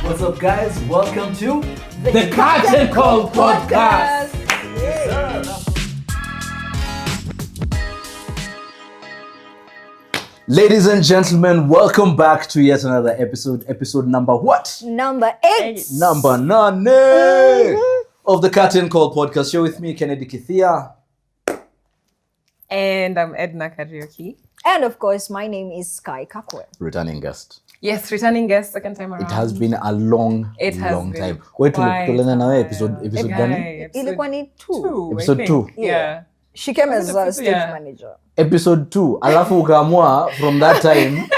What's up, guys? Welcome to the Curtain Call Podcast. Ladies and gentlemen, welcome back to yet another episode. Episode number what? Number 8. Number 9 of the Curtain Call Podcast. Show with me, Kennedy Kithia. And I'm Edna Karaoke. And of course, my name is Sky Kakwe. Returning guest. Yes, returning guest, second time around. It has been a long time. Wait, tulikuwa na episode gani? Ilikuwa ni 2. Episode 2. Yeah. She came as a stage manager. Episode 2. Alafu ukaamua from that time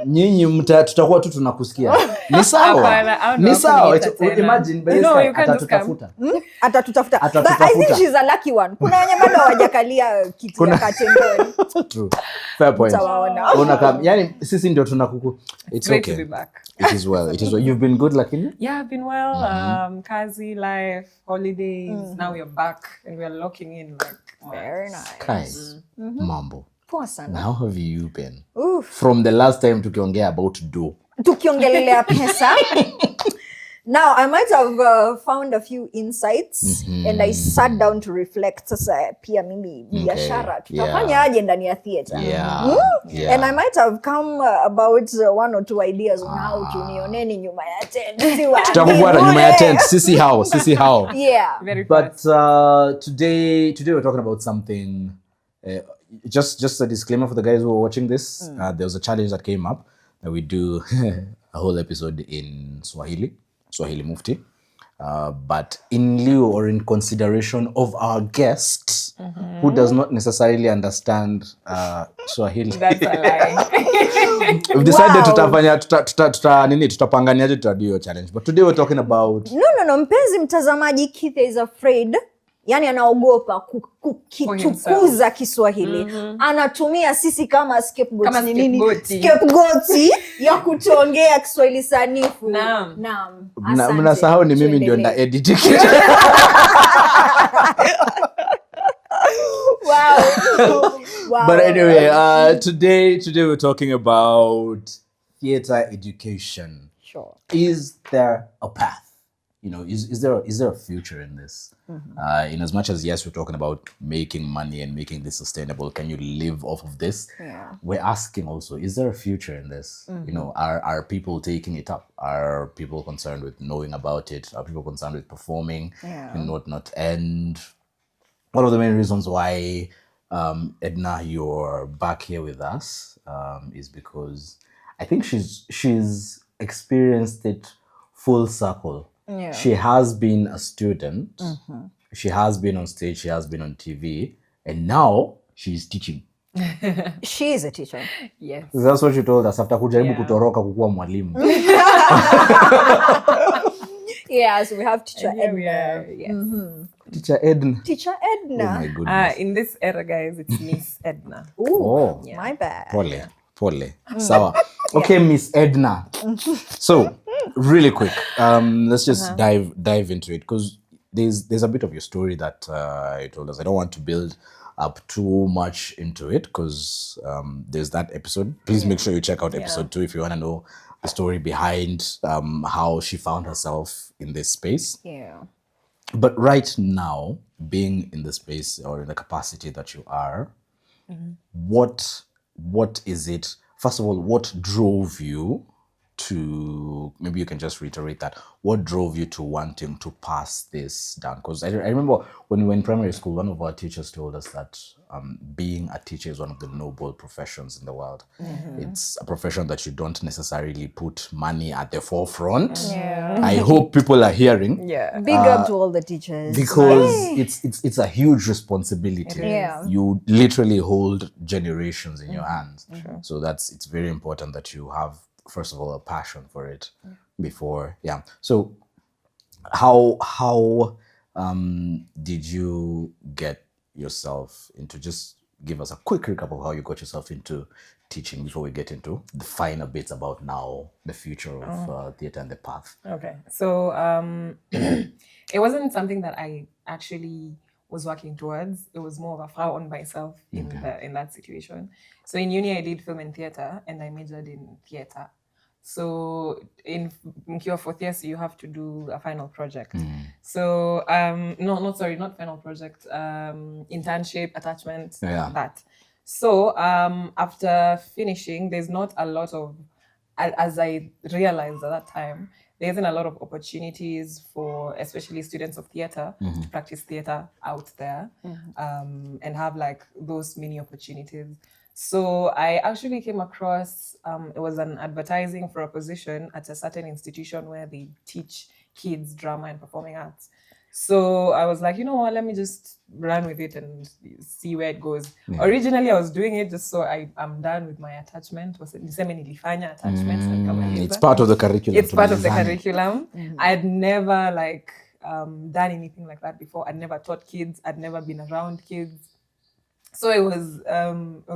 nyinyi tutakuwa tu tunakusikia. Ni sawa. Ni sawa. Imagine Bereska atatutafuta. Atatutafuta. But I think she's a lucky one. Kuna wenye bado hawajakalia kiti ya katengoni. True. Fair point. Utawaona. Yani sisi ndio tunakuku. It's great okay. to be back. It is well. It is well. You've been good, lakini? Yeah, I've been well. Kazi, life, holidays. Now we're back and we're locking in like very nice. Guys, mambo. Poa sana. How have you been? Oof. From the last time tukiongea about do. Tukiongelelea pesa. Now, I might have found a few insights and I sat down to reflect. Sasa pia mimi biashara tutafanya aje ndani ya theater. Yeah. And I might have come about 1 or 2 ideas on how to nioneni nyuma ya tent. Tutakufuata nyuma ya tent. Sisi how. Yeah. Very But today we're talking about something. Just a disclaimer for the guys who are watching this. There was a challenge that came up that we do a whole episode in Swahili Mufti. But in lieu or in consideration of our guest, who does not necessarily understand Swahili. That's a lie. We've decided tutapanganiaje tutadio challenge. But today we're talking about... No. Mpenzi mtazamaji, Keith is afraid. Yani anaogopa kukitukuza Kiswahili. Anatumia sisi kama scapegoat ya kutuongea Kiswahili sanifu. Naam. Mnasahau ni mimi ndio na edit. Wow. But anyway, today we're talking about theater education. Sure. Is there a path? You know, is there a future in this? In as much as yes, we're talking about making money and making this sustainable. Can you live off of this? Yeah. We're asking also, is there a future in this? You know, are people taking it up? Are people concerned with knowing about it? Are people concerned with performing and whatnot? And one of the main reasons why Edna, you're back here with us is because I think she's experienced it full circle. Yeah. She has been a student. She has been on stage. She has been on TV. And now she's teaching. She is a teacher. Yes. That's what she told us after kujaribu kutoroka kukuwa mwalimu. Yeah, so we have teacher Edna. Yes. Teacher Edna. Teacher Edna. Oh my goodness. In this era, guys, it's Miss Edna. Ooh, my bad. Pole. Sawa. Okay, Miss Edna. So, really quick, let's just dive into it because there's a bit of your story that you told us. I don't want to build up too much into it because there's that episode. Please make sure you check out episode 2 if you want to know the story behind how she found herself in this space. Yeah. But right now, being in the space or in the capacity that you are, what is it? First of all, what drove you to, maybe you can just reiterate that. What drove you to wanting to pass this down? Because I remember when we were in primary school, one of our teachers told us that being a teacher is one of the noble professions in the world. It's a profession that you don't necessarily put money at the forefront. I hope people are hearing. Yeah. Big up to all the teachers. Because it's a huge responsibility. Yeah. You literally hold generations in your hands. So it's very important that you have, first of all, a passion for it before. Yeah. So how did you get yourself into, just give us a quick recap of how you got yourself into teaching before we get into the finer bits about now the future of theatre and the path. Okay. So it wasn't something that I actually was working towards. It was more of a frown on myself in that situation. So in uni I did film and theatre and I majored in theatre. So in your fourth year, so you have to do a final project. So not final project, internship, attachment, that. So after finishing, there's not a lot of, as I realized at that time, there isn't a lot of opportunities for especially students of theatre to practice theatre out there and have like those many opportunities. So I actually came across, it was an advertising for a position at a certain institution where they teach kids drama and performing arts. So I was like, you know what, let me just run with it and see where it goes. Originally, I was doing it just so I'm done with my attachment. It's part of the curriculum. It's part of the curriculum. I had never done anything like that before. I'd never taught kids. I'd never been around kids. So it was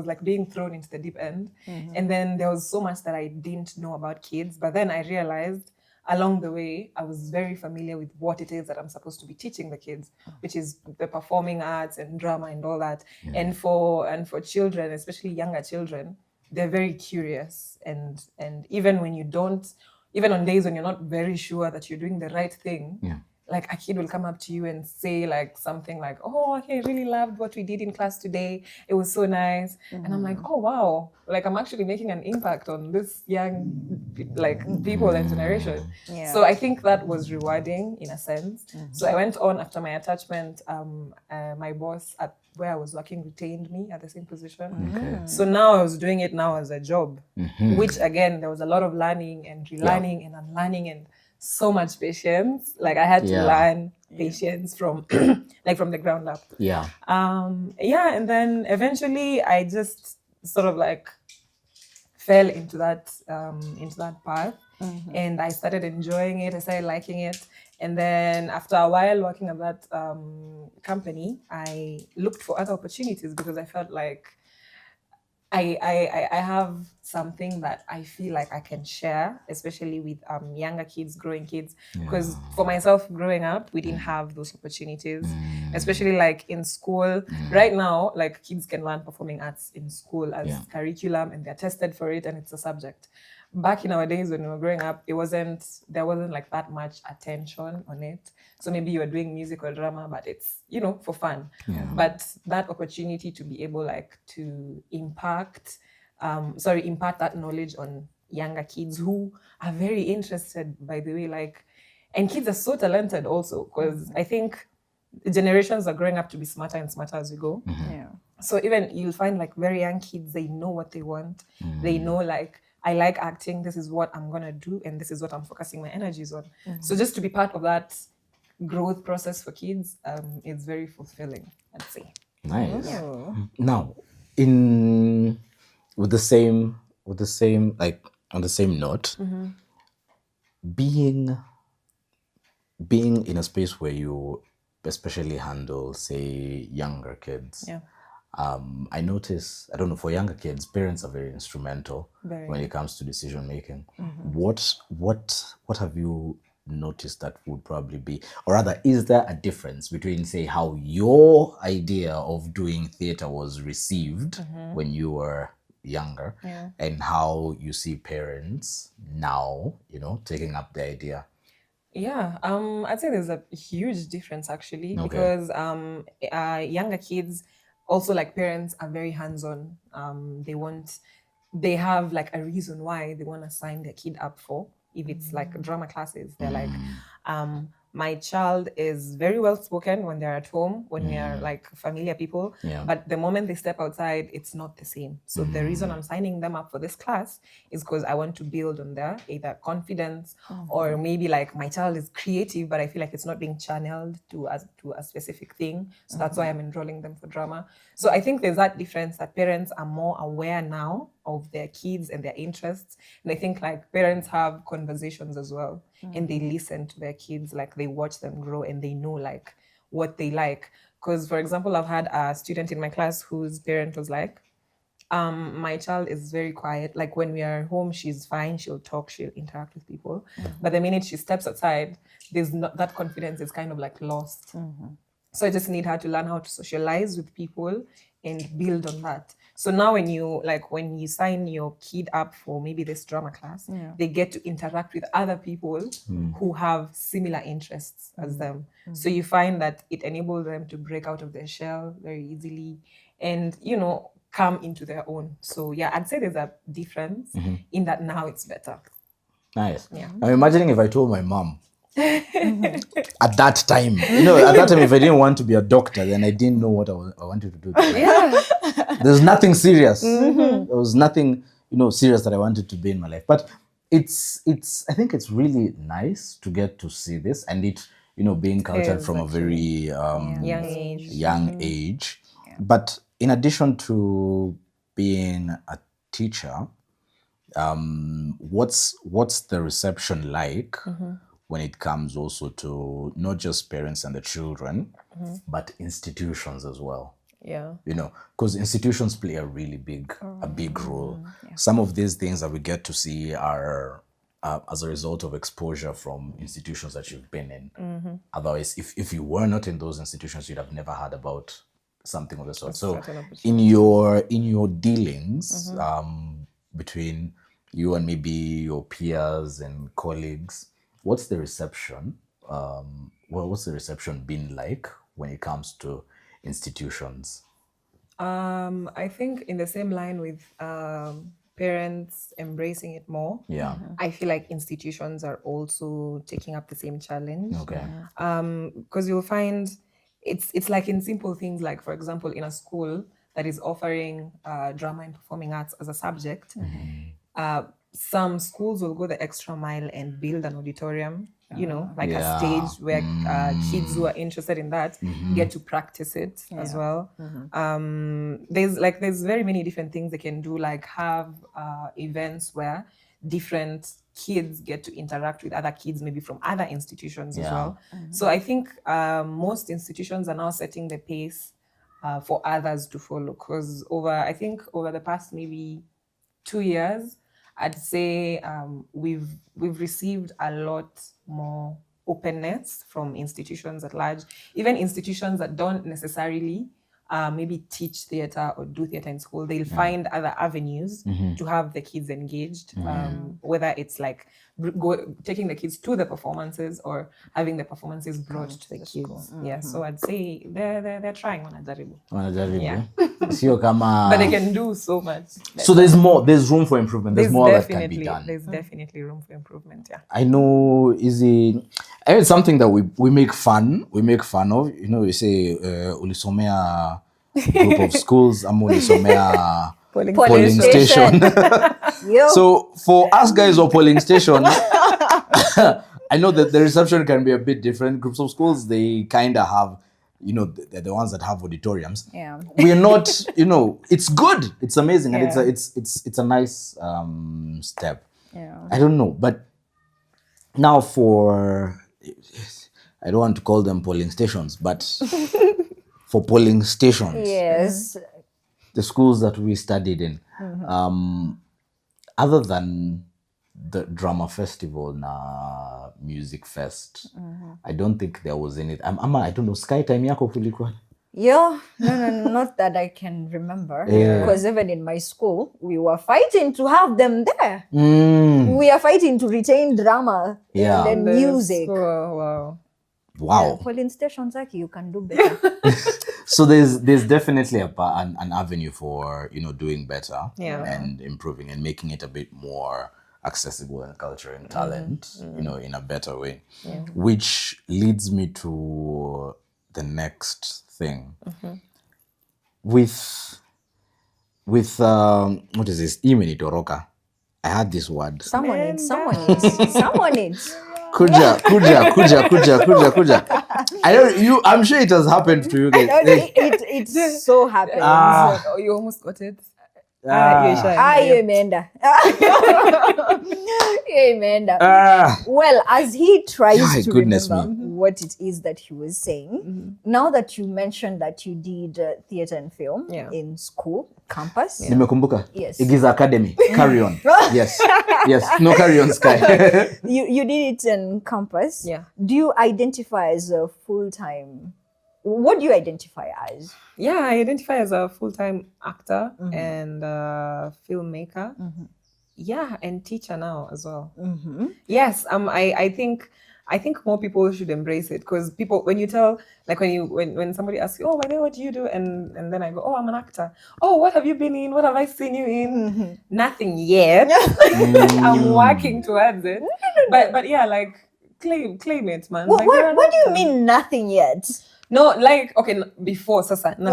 like being thrown into the deep end. And then there was so much that I didn't know about kids. But then I realized along the way, I was very familiar with what it is that I'm supposed to be teaching the kids, which is the performing arts and drama and all that. And for children, especially younger children, they're very curious. And even when you don't, even on days when you're not very sure that you're doing the right thing, like a kid will come up to you and say like something like, oh, okay, I really loved what we did in class today. It was so nice. And I'm like, oh, wow. Like I'm actually making an impact on this young people and generation. So I think that was rewarding in a sense. So I went on after my attachment. My boss at where I was working retained me at the same position. So now I was doing it now as a job, which again, there was a lot of learning and relearning and unlearning and so much patience. Like I had to learn patience from from the ground up. And then eventually I just sort of like fell into that path, and I started enjoying it. I started liking it, and then after a while working at that company, I looked for other opportunities because I felt like I have something that I feel like I can share, especially with younger kids, growing kids. Because for myself, growing up, we didn't have those opportunities, especially like in school. Right now, like kids can learn performing arts in school as curriculum, and they're tested for it, and it's a subject. Back in our days when we were growing up, there wasn't like that much attention on it. So maybe you were doing music or drama, but it's, for fun. But that opportunity to be able like to impart that knowledge on younger kids who are very interested, by the way, and kids are so talented also, because I think the generations are growing up to be smarter and smarter as we go. So even you'll find like very young kids, they know what they want. They know like, I like acting, this is what I'm going to do, and this is what I'm focusing my energies on. So just to be part of that growth process for kids, it's very fulfilling, I'd say. Nice. Now, with the same like on the same note, being in a space where you especially handle, say, younger kids. I notice, I don't know, for younger kids, parents are very instrumental when it comes to decision making. What have you noticed that would probably be, or rather, is there a difference between, say, how your idea of doing theatre was received when you were younger and how you see parents now, taking up the idea? I'd say there's a huge difference actually, because younger kids also, like parents, are very hands-on. They want they have like a reason why they want to sign their kid up for. If it's like drama classes, they're like, my child is very well spoken when they're at home, when we are like familiar people. Yeah. But the moment they step outside, it's not the same. So the reason I'm signing them up for this class is because I want to build on their either confidence or maybe like my child is creative, but I feel like it's not being channeled to a specific thing. So that's why I'm enrolling them for drama. So I think there's that difference that parents are more aware now of their kids and their interests. And I think like parents have conversations as well and they listen to their kids, like they watch them grow and they know like what they like. Because for example, I've had a student in my class whose parent was like, my child is very quiet. Like when we are home, she's fine. She'll talk, she'll interact with people. But the minute she steps outside, there's not that confidence is kind of like lost. So I just need her to learn how to socialize with people and build on that. So now when you sign your kid up for maybe this drama class, they get to interact with other people who have similar interests as them. So you find that it enables them to break out of their shell very easily and, come into their own. So yeah, I'd say there's a difference in that now it's better. Nice. Yeah. I'm imagining if I told my mom at that time, if I didn't want to be a doctor, then I didn't know what I wanted to do. There's nothing serious. There was nothing, serious that I wanted to be in my life. But I think it's really nice to get to see this and it, being cultured from a very young age. Yeah. But in addition to being a teacher, what's the reception like when it comes also to not just parents and the children, but institutions as well? Yeah. Because institutions play a really big role. Yeah. Some of these things that we get to see are as a result of exposure from institutions that you've been in. Otherwise, if you were not in those institutions, you'd have never heard about something of the sort. So in your dealings between you and maybe your peers and colleagues, what's the reception? What's the reception been like when it comes to institutions? I think in the same line with parents embracing it more. Yeah. I feel like institutions are also taking up the same challenge. Okay. Because you'll find it's like in simple things, like for example, in a school that is offering drama and performing arts as a subject, some schools will go the extra mile and build an auditorium, a stage where kids who are interested in that get to practice it as well. There's very many different things they can do, like have events where different kids get to interact with other kids, maybe from other institutions as well. So I think most institutions are now setting the pace for others to follow, because over the past maybe 2 years, I'd say we've received a lot more openness from institutions at large, even institutions that don't necessarily maybe teach theater or do theater in school. They'll find other avenues to have the kids engaged, whether it's like taking the kids to the performances or having the performances brought to the kids. Yeah, so I'd say they're trying. Wanajaribu. Yeah. Sio kama... But they can do so much. So there's room for improvement. There's more that can be done. There's definitely room for improvement. Yeah. I know I heard something that we make fun of. We say ulisomea group of schools, ama ulisomea polling station. So for us guys or polling station, I know that the reception can be a bit different. Groups of schools, they kind of have, they're the ones that have auditoriums. Yeah. We're not, it's good. It's amazing. And it's a nice step. Yeah. I don't know. But now I don't want to call them polling stations, but for polling stations. Yes. The schools that we studied in, other than the drama festival na music fest, I don't think there was anything. I don't know, Sky time yako kulikuwa? Yeah, no, not that I can remember. Because even in my school, we were fighting to have them there. We are fighting to retain drama and then music. Wow. Wow. Polling stations, like you can do better. So there's definitely an avenue for doing better and improving and making it a bit more accessible and culturing talent in a better way, which leads me to the next thing with what is this imenitoroka. I had this word. Someone needs. Kuja. I'm sure it has happened to you guys. It so happens. Oh, you almost got it. You're shy. You imeenda. You imeenda. Well, as he tries to remember what it is that he was saying, now that you mentioned that you did theatre and film in school, campus. Nimekumbuka. Yes. Igiza Academy. Carry on. Yes. No, carry on, Sky. You did it in campus. Yeah. Do you identify as a full-time? What do you identify as? Yeah, I identify as a full-time actor and filmmaker. Yeah, and teacher now as well. Yes, I think more people should embrace it, because people, when you tell, like when somebody asks you, oh, by the way, what do you do? And then I go, oh, I'm an actor. Oh, what have you been in? What have I seen you in? Nothing yet. I'm working towards it. But yeah, like claim it, man. What, like, what do you mean nothing yet? No, like, okay, before sasa. Before.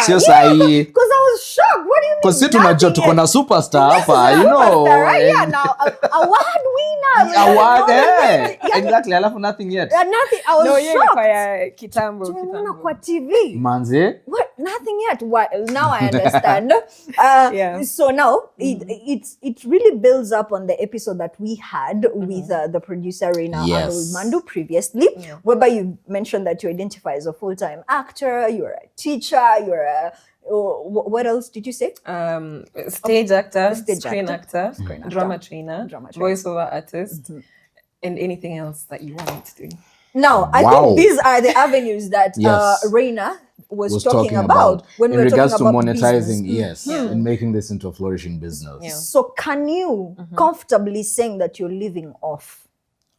Sio sahi. Because I was shocked. What do you mean? Because tunajua tuko na superstar hapa, Right? Yeah, now award winner. Award, exactly. Alafu nothing yet. Nothing. I was shocked. Kitambo. Tumeona kwa TV. Manze. What? Nothing yet. What? Now I understand. So now it really builds up on the episode that we had with the producer Reina Mandu previously, whereby you mentioned that you identify as a full-time actor, you're a teacher, you're a what else did you say? Stage actor, screen actor, drama trainer, voiceover artist, and anything else that you want to do. Now, I think these are the avenues that Reina was talking about when we were regards talking to about monetizing, and making this into a flourishing business. Yeah. So can you comfortably saying that you're living off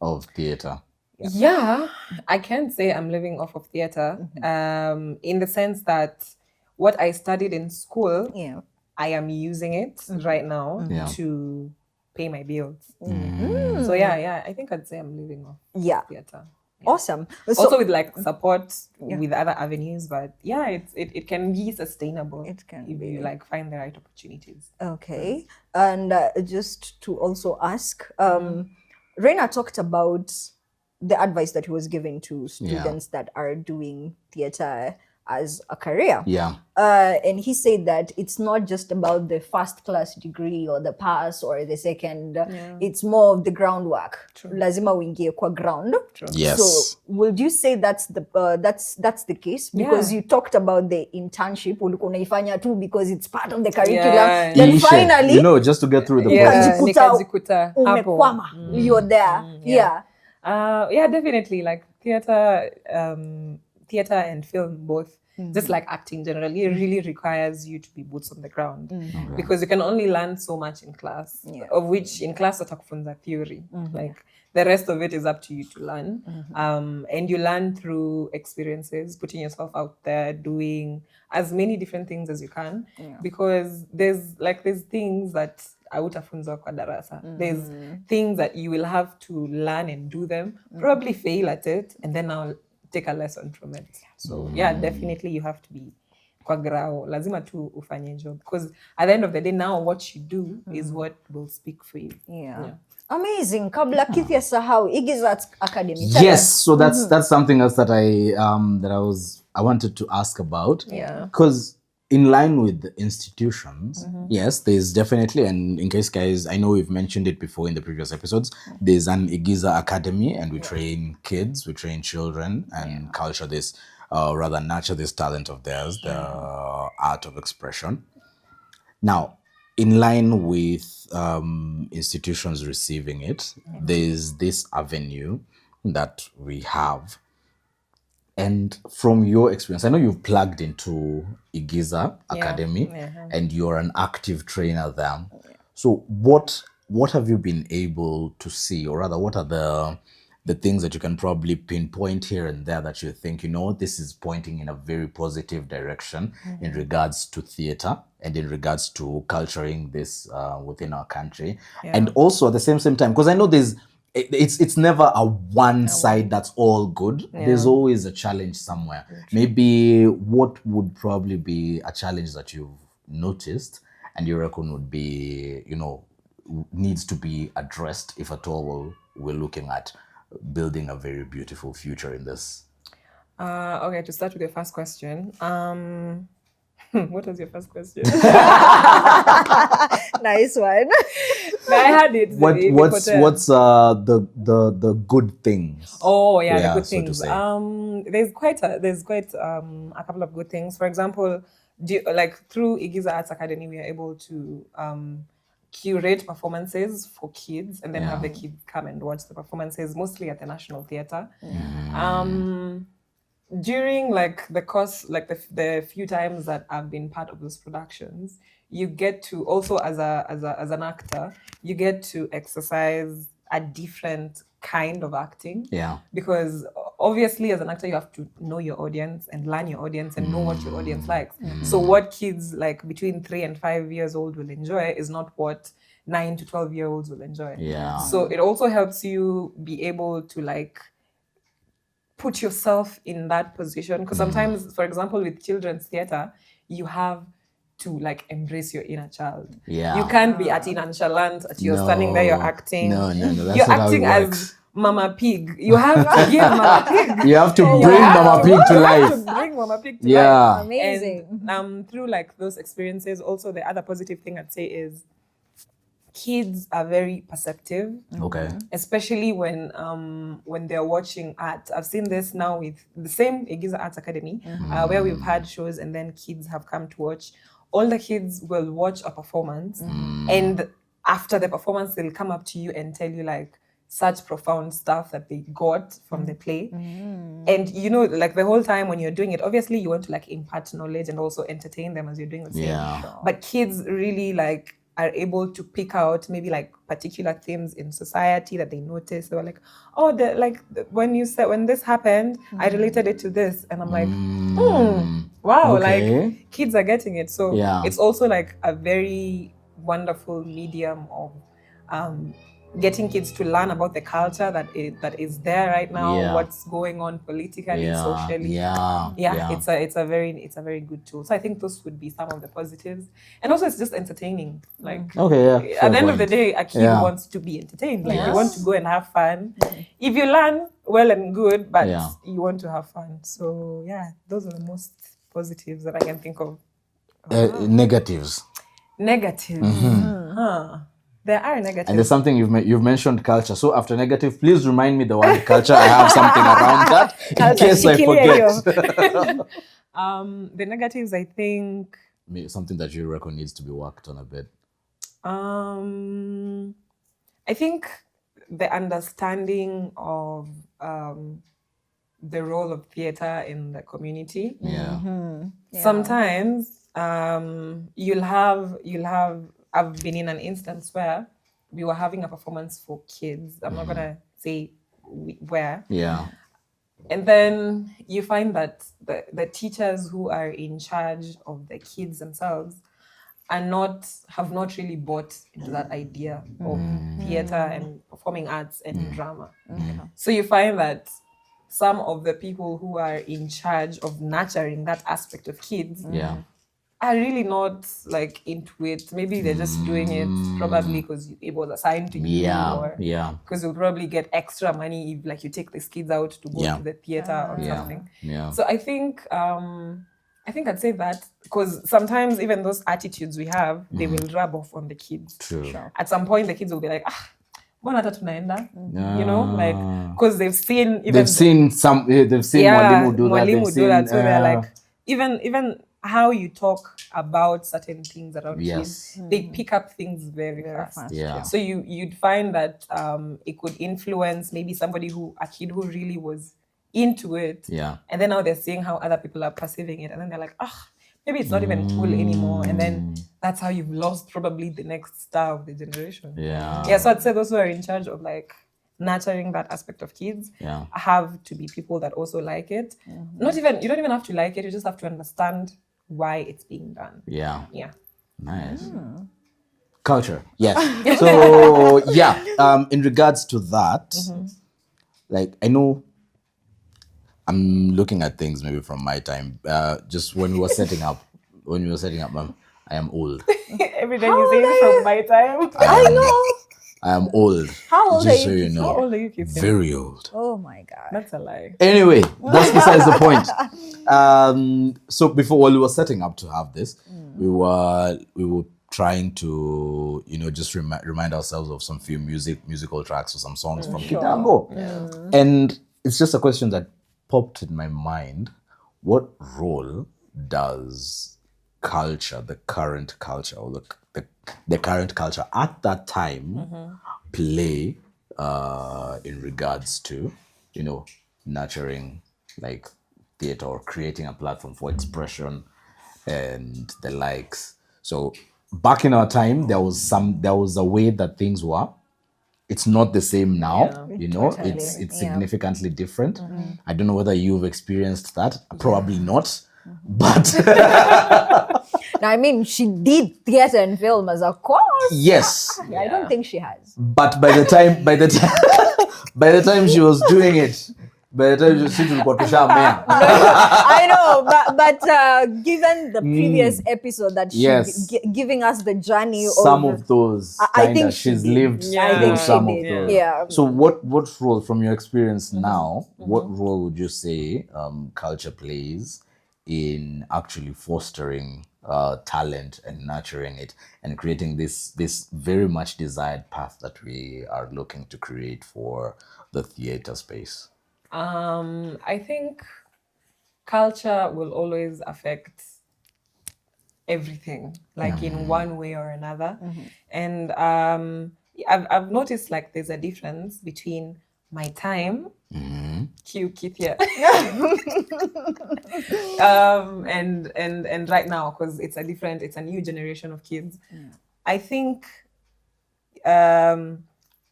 of theatre? Yeah, I can say I'm living off of theatre, in the sense that what I studied in school, I am using it right now to pay my bills. So I think I'd say I'm living off theatre. Awesome. Also with like support with other avenues, but it can be sustainable. It can if you like find the right opportunities. Okay, and just to also ask, Reina talked about the advice that he was giving to students that are doing theatre as a career. And he said that it's not just about the first class degree or the pass or the second. It's more of the groundwork. Lazima uingie kwa ground. Yes. So would you say that's the case? Because you talked about the internship ulikuwa unaifanya tu because it's part of the curriculum. Then finally, just to get through the process. Umekwama. You're there. Definitely, like theatre and film both, just like acting generally, really requires you to be boots on the ground, because you can only learn so much in class, of which in class watakufunza theory, like the rest of it is up to you to learn, and you learn through experiences, putting yourself out there, doing as many different things as you can, because there's things that hautafunzwa kwa darasa. There's things that you will have to learn and do them, probably fail at it, and then I'll take a lesson from it. So definitely you have to be kwa grao. Lazima tu ufanye job, because at the end of the day, now what you do is what will speak for you. Amazing. Kabla Kithia sahau, Igiza Academy. Yes, so that's something else that I wanted to ask about. Because in line with the institutions, yes, there's definitely, and in case guys, I know we've mentioned it before in the previous episodes, there's an Igiza Academy, and we train kids, we train children, and culture this, rather nurture this talent of theirs, the art of expression. Now, in line with institutions receiving it, there's this avenue that we have. And from your experience, I know you've plugged into Igiza Academy and you're an active trainer there. So what have you been able to see, or rather what are the the things that you can probably pinpoint here and there that you think, this is pointing in a very positive direction in regards to theater and in regards to culturing this within our country. And also at the same time, because I know it's never a one side that's all good. There's always a challenge somewhere. Maybe what would probably be a challenge that you've noticed and you reckon would be, needs to be addressed, if at all we're looking at building a very beautiful future in this? Okay, to start with your first question. What was your first question? Nice one. I had it. What's the good things? Oh yeah, the good so to things. say. There's quite a couple of good things. For example, through Igiza Arts Academy, we are able to curate performances for kids and then have the kids come and watch the performances, mostly at the National Theatre. During the course, the few times that I've been part of those productions, you get to also as an actor, you get to exercise a different kind of acting. Yeah. Because obviously as an actor, you have to know your audience and learn your audience and know what your audience likes. So what kids between 3 and 5 years old will enjoy is not what 9 to 12-year-olds will enjoy. Yeah. So it also helps you be able to put yourself in that position, because sometimes, for example, with children's theater, you have to embrace your inner child. Yeah. You can't be at nonchalant, you're standing there, you're acting. No, that's you're not how it acting works. as Mama Pig. You have to give Mama Pig. You have to bring Mama Pig to life. To bring Mama Pig to Yeah. life. Amazing. And through those experiences, also the other positive thing I'd say is kids are very perceptive. Okay. Especially when they're watching art. I've seen this now with the same Igiza Arts Academy, where we've had shows and then kids have come to watch. All the kids will watch a performance, and after the performance, they'll come up to you and tell you such profound stuff that they got from the play. And the whole time when you're doing it, obviously you want to impart knowledge and also entertain them as you're doing the same. Yeah. But kids really are able to pick out maybe particular themes in society that they notice. They were when this happened, I related it to this, and I'm wow, Okay. kids are getting it. So it's also a very wonderful medium of getting kids to learn about the culture that is there right now, what's going on politically, socially. It's a very good tool. So I think those would be some of the positives. And also it's just entertaining. Okay, at the end of the day, a kid wants to be entertained. You want to go and have fun. If you learn, well and good, but you want to have fun. So those are the most positives that I can think of. Negatives. Negatives. There are negatives. And there's something you've mentioned culture. So after negative, please remind me the word culture. I have something around that in case I forget. The negatives, I think. Something that you reckon needs to be worked on a bit. I think the understanding of the role of theater in the community. Sometimes you'll have. I've been in an instance where we were having a performance for kids. I'm not gonna say where. Yeah. And then you find that the teachers who are in charge of the kids themselves have not really bought into that idea of theater and performing arts and drama. So you find that some of the people who are in charge of nurturing that aspect of kids are really not into it. Maybe they're just doing it probably because it was assigned to you, or because you'll probably get extra money if you take these kids out to go to the theater or something. So I think I'd say that, because sometimes even those attitudes we have, they will rub off on the kids. True. At some point, the kids will be like, mbona hata tunaenda? Because they've seen Mwalimu do that. Mwalimu do that. So they're even how you talk about certain things around kids, they pick up things very fast. So you'd find that it could influence maybe a kid who really was into it, and then now they're seeing how other people are perceiving it, and then they're like, maybe it's not even cool anymore, and then that's how you've lost probably the next star of the generation. So I'd say those who are in charge of nurturing that aspect of kids Yeah. have to be people that also like it. You don't even have to like it, you just have to understand why it's being done. Yeah. Yeah. Nice. Culture. Yes. So yeah, in regards to that, like I know I'm looking at things maybe from my time. Just when we were setting up, I am old. Every day you say it from my time. I know. I am old. How old just are so you, you Kiki? know. How old are you, Kiki? Very old. Oh my God. That's a lie. Anyway, that's besides the point. So before, while we were setting up to have this, we were trying to just remind ourselves of some few musical tracks or some songs from Kitambo. And it's just a question that popped in my mind. What role does culture, the current culture, or the current culture at that time play in regards to nurturing like theater or creating a platform for expression and the likes? So back in our time, there was a way that things were. It's not the same now. Totally. It's significantly different. I don't know whether you've experienced that. Probably not. But Now, I mean, she did theater and film as a course. yes. I don't think she has. But by the time she was doing it, by the time she tulikuwa tushamea. I know, but given the previous episode that she Yes. giving us the journey Some of those I think she she's did. lived Yeah. I think through she some did. of those. Yeah. So what role, from your experience now, what role would you say culture plays in actually fostering talent and nurturing it and creating this very much desired path that we are looking to create for the theater space? I think culture will always affect everything, like in one way or another. And I've noticed like there's a difference between my time, cue Kithia, and right now, because it's a new generation of kids. I think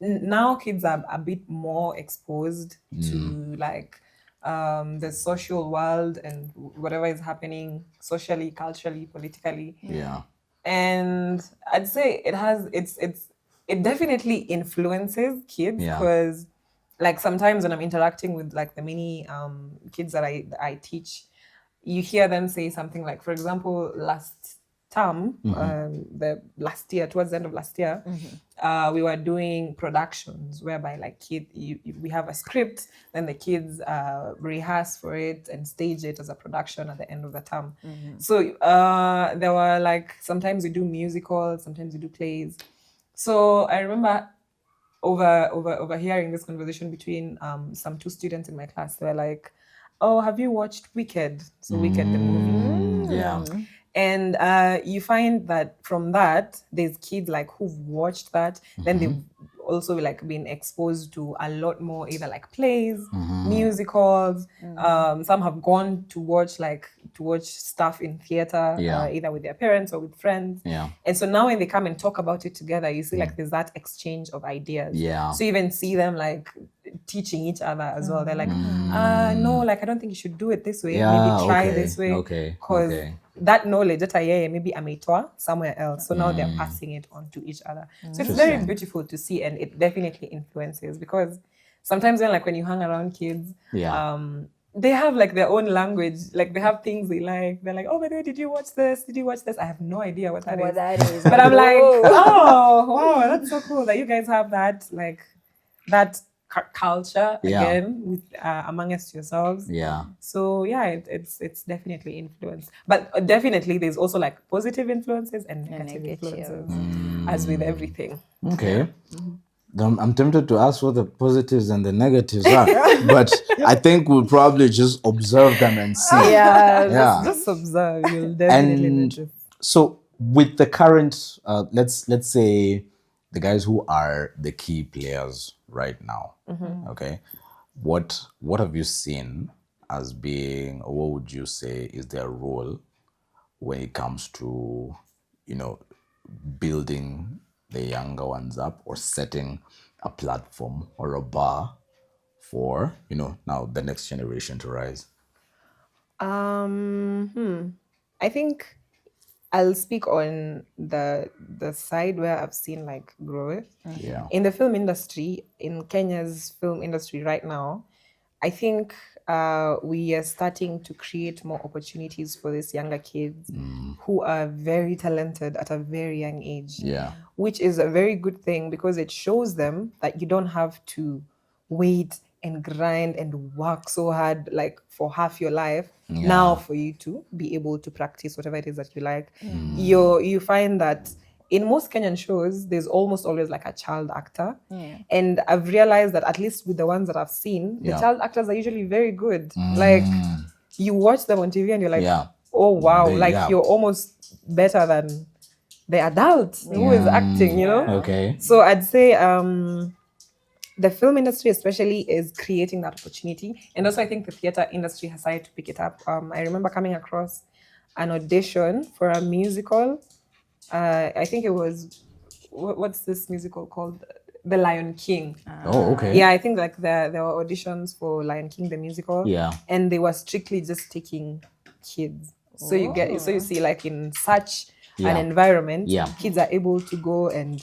now kids are a bit more exposed to like the social world and whatever is happening socially, culturally, politically. Yeah. And I'd say it definitely influences kids, Yeah. because like sometimes when I'm interacting with like the many kids that I teach, you hear them say something like, for example, last term, the last year, towards the end of last year, we were doing productions whereby like we have a script, then the kids rehearse for it and stage it as a production at the end of the term. So there were like, sometimes we do musicals, sometimes we do plays. So I remember overhearing this conversation between some two students in my class. They were like, "Oh, have you watched Wicked?" So Wicked, the movie. Yeah. And you find that from that, there's kids like who've watched that, then they've also like been exposed to a lot more either like plays, musicals. Some have gone to watch stuff in theater, Yeah. either with their parents or with friends. Yeah. And so now when they come and talk about it together, you see like there's that exchange of ideas. Yeah. So you even see them like teaching each other as well. They're like, no, like I don't think you should do it this way. Yeah, Maybe try okay, this way. okay, Because okay. that knowledge that maybe ameitoa somewhere else. So now they're passing it on to each other. So it's very beautiful to see, and it definitely influences, because sometimes when you hang around kids, Yeah. they have like their own language, like they have things they like. They're like, oh, by the way, did you watch this? Did you watch this? I have no idea what that is. But I'm like, oh, wow, that's so cool that you guys have that, like that culture again with amongst yourselves. Yeah. So yeah, it's definitely influence, but definitely there's also like positive influences and negative influences, as with everything. Okay. I'm tempted to ask what the positives and the negatives are, but I think we'll probably just observe them and see. Yeah, just observe. You'll definitely notice. So with the current, let's say the guys who are the key players right now, okay, what have you seen as being, or what would you say is their role when it comes to, building the younger ones up or setting a platform or a bar for, now the next generation to rise? I think I'll speak on the side where I've seen like growth. Yeah. In the film industry, in Kenya's film industry right now, I think we are starting to create more opportunities for these younger kids who are very talented at a very young age. Yeah. Which is a very good thing because it shows them that you don't have to wait and grind and work so hard like for half your life now for you to be able to practice whatever it is that you like. You find that in most Kenyan shows, there's almost always like a child actor. And I've realized that at least with the ones that I've seen, the child actors are usually very good. Like you watch them on TV and you're like, oh wow, you're almost better than the adult who is acting, Okay. So I'd say the film industry especially is creating that opportunity. And also I think the theater industry has started to pick it up. I remember coming across an audition for a musical. I think it was, what's this musical called? The Lion King. Oh, okay. Yeah, I think like there were auditions for Lion King, the musical. Yeah. And they were strictly just taking kids. So you see like in such an environment, kids are able to go and,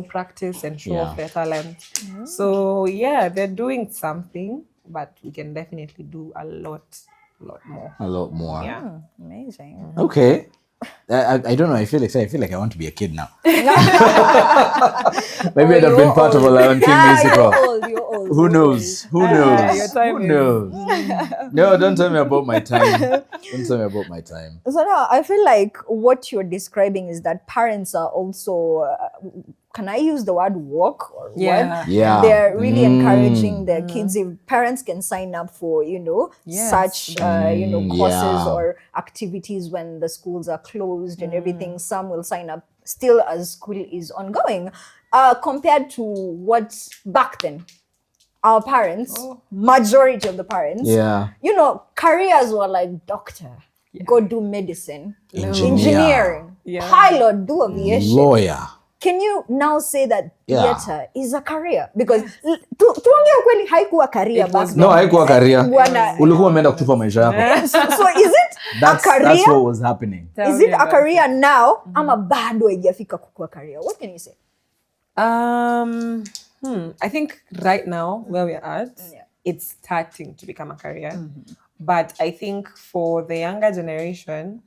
practice and show off their talent. So yeah, they're doing something, but we can definitely do a lot more. A lot more. Yeah. Amazing. Okay. I don't know. I feel like I want to be a kid now. Maybe I'd have been part of a Lion King musical. You're old. Who knows? Who knows? your time Who is- knows? No, don't tell me about my time. Don't tell me about my time. So now I feel like what you're describing is that parents are also, can I use the word woke or Yeah. what? Yeah. They're really encouraging their kids. If parents can sign up for, Yes. such, courses Yeah. or activities when the schools are closed and everything, some will sign up still as school is ongoing. Compared to what back then, our parents, majority of the parents, Yeah. careers were like doctor, go do medicine, engineering, Yeah. pilot, do aviation. Lawyer. Can you now say that Yeah. theater is a career? Because tuongea ukweli haikuwa career It back was then. No, haikuwa career. Bwana- Ulikuwa umeenda kutupa maisha yako. So is it a That's career? what was happening. Tell Is me it a about career now ama bado haijafika kukuwa career? What can you say? I think right now where we're at, it's starting to become a career. But I think for the younger generation,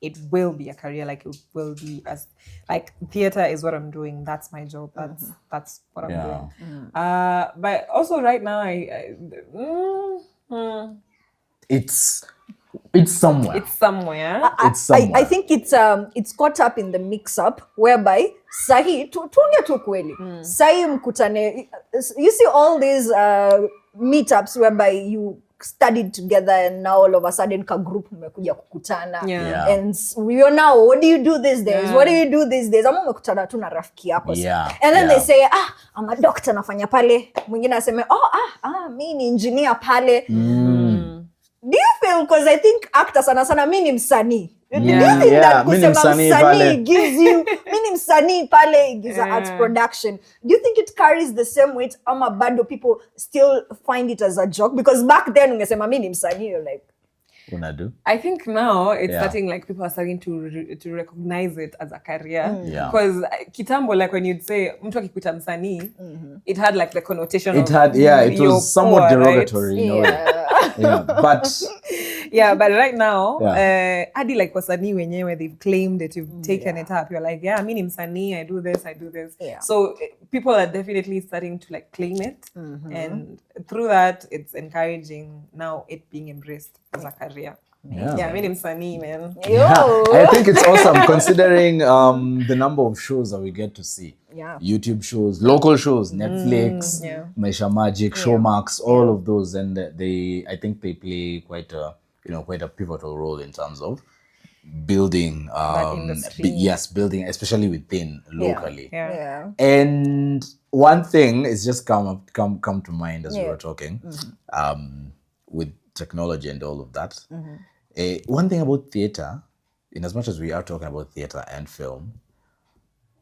it will be a career. Like it will be as like theater is what I'm doing. That's my job. That's what I'm doing. But also right now, It's somewhere. it's somewhere. It's somewhere. I think it's caught up in the mix up whereby sahi tuongea tu kweli. Sahi mkutane, you see all these meetups whereby you studied together and now all of a sudden ka group mmekuja kukutana. Yeah. And we are now, what do you do these days? What do you do these days? Ama mmekutana tu na rafiki yako. Yeah. And then Yeah. they say, I'm a doctor nafanya pale. Mwingine aseme, mi ni engineer pale. Do you feel, because I think actor sana mi ni msanii. Do you think that mi ni kusema msanii msanii pale. gives you, mi ni msanii pale gives a arts production. Do you think it carries the same weight ama bado people still find it as a joke? Because back then ungesema mi ni msanii, you're like, Unadu. I think now it's Yeah. starting like people are starting to recognize it as a career. Yeah. Because kitambo, like when you'd say mtu akikuita msanii, it had like the connotation It of had, it you're was somewhat poor, derogatory in a way. Yeah. But But right now, Yeah. hadi like wasanii wenyewe, they've claimed it, you've taken it up. You're like, mi ni msanii, I do this. Yeah. So people are definitely starting to like claim it. And through that, it's encouraging now it being embraced as a career. Yeah. Mi ni msanii, man. I think it's awesome considering the number of shows that we get to see. Yeah. YouTube shows, local shows, Netflix, Maisha Magic, Showmax, all of those, and I think they play quite a pivotal role in terms of building, industry. building, especially within locally. Yeah. And one thing is just come to mind as we were talking, with technology and all of that. One thing about theater, in as much as we are talking about theater and film,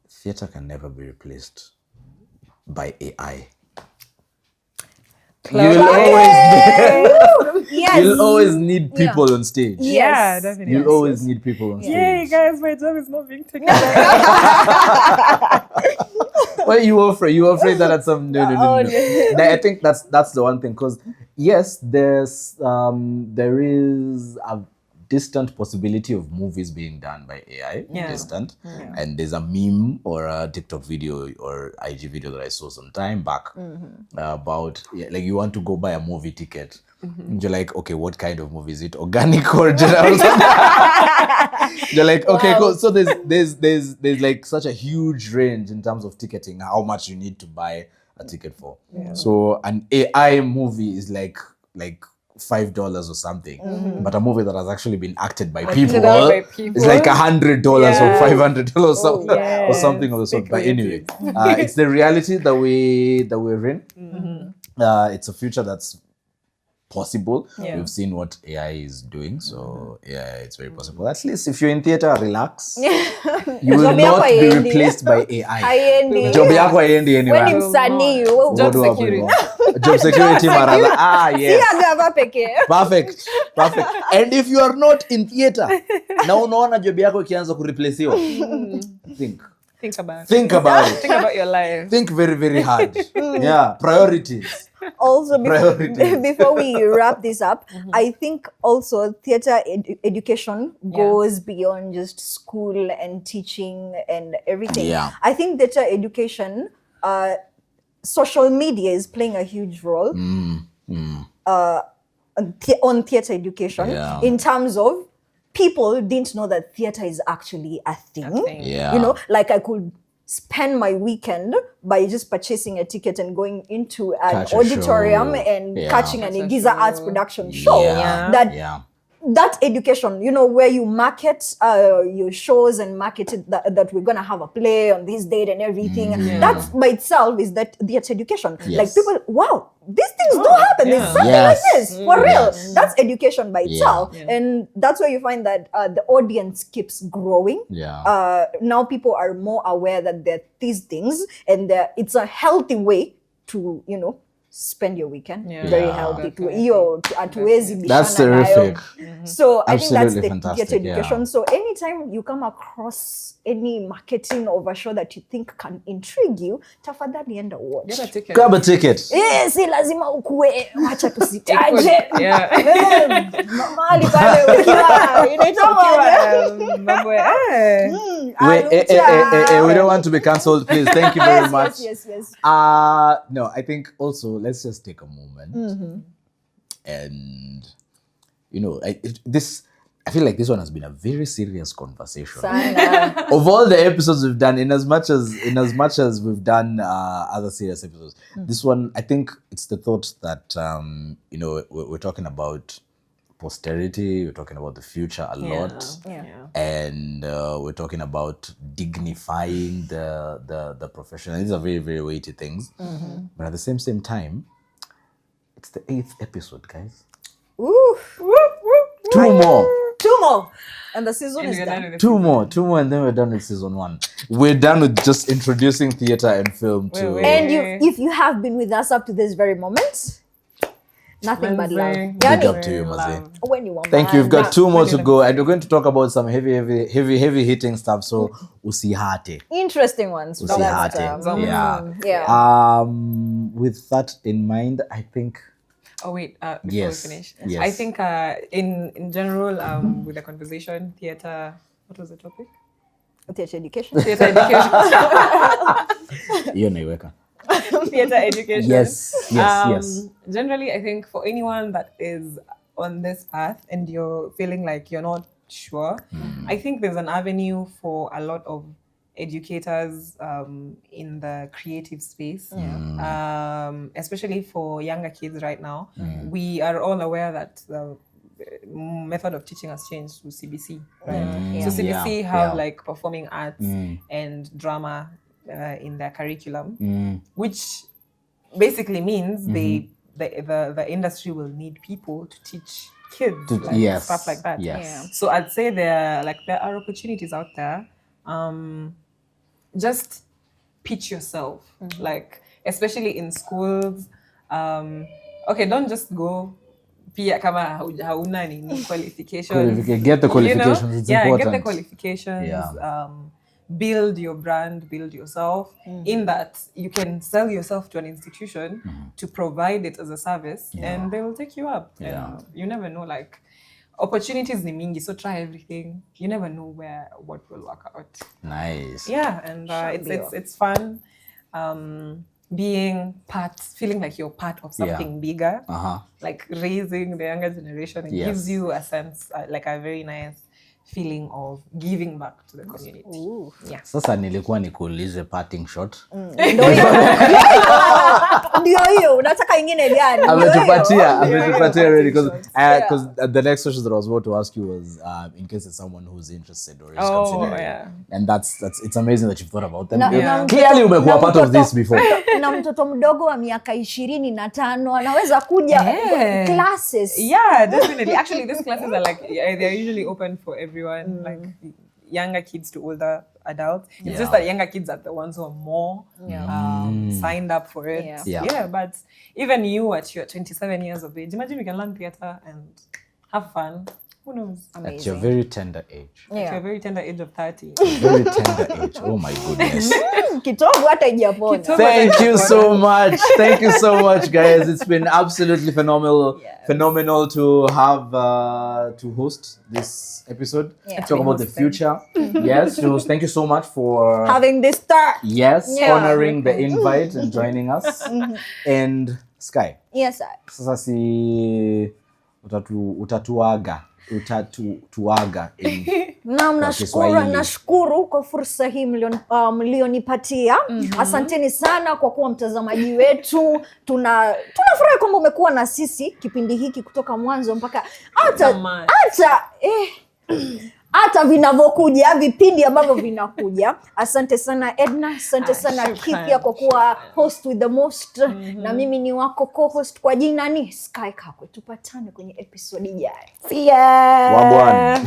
theater can never be replaced by AI. Cloud Yes. You'll always need people on stage. Yes. Yeah, definitely. You'll always need people on stage. Yay, guys, my job is not being taken. Well, you were afraid that at some no. Oh, I think that's the one thing, because yes, there is a distant possibility of movies being done by AI. Yeah. Distant. And there's a meme or a TikTok video or IG video that I saw some time back about like you want to go buy a movie ticket. And you're like, okay, what kind of movie is it? Organic or general? You're like, okay, cool. So there's like such a huge range in terms of ticketing, how much you need to buy a ticket for. So an AI movie is like $5 or something, but a movie that has actually been acted by people is like $100 or $500 or something, or something of the sort. But anyway, it's the reality that we're in. It's a future that's possible. We've seen what AI is doing, so it's very possible. At least if you're in theater, relax. You will not be replaced by AI. Job yako haiendi anywhere. When msanii Job security. Job security maraza. Yes. Perfect. And if you are not in theater, na unaona job yako ikianza kureplacewa, think about it. Think about your life. Think very, very hard. Priorities. Also, before we wrap this up, I think also theater education goes beyond just school and teaching and everything. I think theater education, social media is playing a huge role on theater education in terms of people didn't know that theater is actually a thing. You know, like I could spend my weekend by just purchasing a ticket and going into an auditorium and catching an Igiza Arts production show. That education, you know, where you market your shows and market it that we're going to have a play on this date and everything. That by itself is that's education. Like people, wow, these things do happen. There's something like this, for real. That's education by itself. And that's where you find that the audience keeps growing. Now people are more aware that there are these things and it's a healthy way to, you know, spend your weekend. Very healthy. That's terrific. So I Absolutely think that's fantastic, the education. So anytime you come across any marketing of a show that you think can intrigue you, tafadhali enda watch. Grab a ticket. Si lazima ukue, wacha tusitaje. Mahali pale we don't want to be cancelled, please. Thank you very much. Yes. No, I think also let's just take a moment and you know, I feel like this one has been a very serious conversation. Of all the episodes we've done, in as much as we've done other serious episodes, this one, I think it's the thought that you know, we're talking about posterity, we're talking about the future a lot, and we're talking about dignifying the profession. And these are very, very weighty things, but at the same time, it's the 8th episode, guys. Two more, and the season is done. Two more, and then we're done with season 1. We're done with just introducing theater and film to. And if you have been with us up to this very moment, nothing but love. Big up to you, Mazi. When you want. Thank you. We've got 2 more to go, and we're going to talk about some heavy hitting stuff. So usihate. Interesting ones. Usihate. With that in mind, I think. Oh wait, before we finish, I think in general, with the conversation, theater. What was the topic? Theater education. Theater education. Theater education. Yes. Generally, I think for anyone that is on this path and you're feeling like you're not sure, I think there's an avenue for a lot of educators in the creative space, especially for younger kids right now. We are all aware that the method of teaching has changed to CBC, right? So CBC have like performing arts and drama in their curriculum, which basically means the industry will need people to teach kids stuff like that. So I'd say there are opportunities out there. Just pitch yourself. Like especially in schools. Okay, don't just go pia kama hauna nini qualifications. Get the qualifications. It's important. Get the qualifications. Yeah. Build your brand, build yourself. In that you can sell yourself to an institution to provide it as a service, and they will take you up. Yeah. And you never know, like, opportunities ni mingi, so try everything. You never know what will work out. Nice. Yeah, and it's fun. Feeling like you're part of something bigger, like raising the younger generation. It gives you a sense, like a very nice feeling of giving back to the community. Yeah. Sasa nilikuwa nikuulize parting shot. Ndio hiyo, unataka ingine gani? Ametupatia already because the next question that I was about to ask you was in case it's someone who's interested or is considering. And that's it's amazing that you've thought about them. Clearly umekuwa part of this before. Na mtoto mdogo wa miaka 25 anaweza kuja classes. Yeah, definitely. Actually, these classes are like they're usually open for everyone, like younger kids to older adults. It's just that younger kids are the ones who are more signed up for it. Yeah, but even you at your 27 years of age, imagine you can learn theater and have fun. Who knows? Amazing. At your very tender age. At your very tender age of 30. Very tender age. Oh my goodness. Kitovu hata ijapona. Thank you so much. Thank you so much, guys. It's been absolutely phenomenal to have to host this episode. Talk about the future. Yes, Jules, thank you so much for having this start. Yes, honoring the invite and joining us. And Sky. Yes, sir. Sasa si utatuaga nashukuru kwa fursa hii mlionipatia. Asanteni sana kwa kuwa mtazamaji wetu. Tunafurahi kwamba umekuwa na sisi kipindi hiki kutoka mwanzo mpaka hata vinavyokuja, vipindi ambavyo vinakuja. Asante sana Edna, asante sana Kithia kwa kuwa host with the most. Na mimi ni wako co-host kwa jina ni Sky Kakwe. Tupatane kwenye episode ijayo. See ya. Wabwana.